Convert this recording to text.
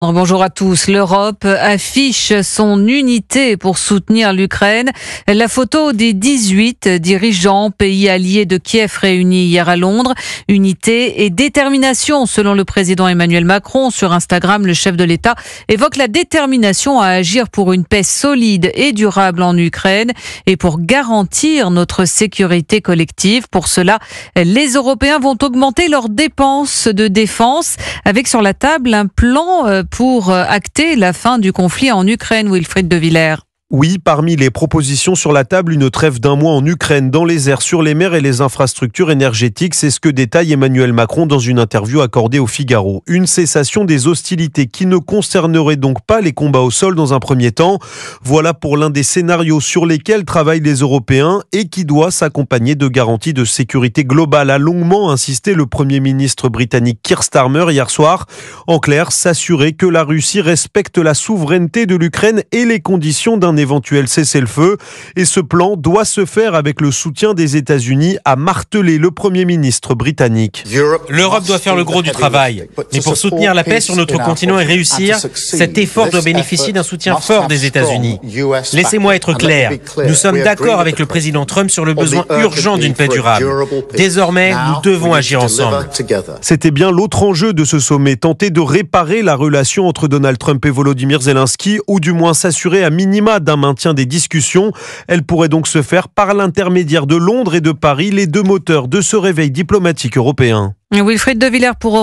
Bonjour à tous. L'Europe affiche son unité pour soutenir l'Ukraine. La photo des 18 dirigeants pays alliés de Kiev réunis hier à Londres. Unité et détermination selon le président Emmanuel Macron. Sur Instagram, le chef de l'État évoque la détermination à agir pour une paix solide et durable en Ukraine et pour garantir notre sécurité collective. Pour cela, les Européens vont augmenter leurs dépenses de défense avec sur la table un plan pour acter la fin du conflit en Ukraine, Wilfried de Villers. Oui, parmi les propositions sur la table, une trêve d'un mois en Ukraine, dans les airs, sur les mers et les infrastructures énergétiques. C'est ce que détaille Emmanuel Macron dans une interview accordée au Figaro. Une cessation des hostilités qui ne concernerait donc pas les combats au sol dans un premier temps. Voilà pour l'un des scénarios sur lesquels travaillent les Européens et qui doit s'accompagner de garanties de sécurité globale, a longuement insisté le Premier ministre britannique Keir Starmer hier soir. En clair, s'assurer que la Russie respecte la souveraineté de l'Ukraine et les conditions d'un éventuel cessez-le-feu. Et ce plan doit se faire avec le soutien des États-Unis, a martelé le Premier ministre britannique. L'Europe doit faire le gros du travail. Mais pour soutenir la paix sur notre continent et réussir, cet effort doit bénéficier d'un soutien fort des États-Unis. Laissez-moi être clair. Nous sommes d'accord avec le président Trump sur le besoin urgent d'une paix durable. Désormais, nous devons agir ensemble. C'était bien l'autre enjeu de ce sommet, tenter de réparer la relation entre Donald Trump et Volodymyr Zelensky, ou du moins s'assurer à minima d'un maintien des discussions. Elle pourrait donc se faire par l'intermédiaire de Londres et de Paris, les deux moteurs de ce réveil diplomatique européen. Wilfried de Villers pour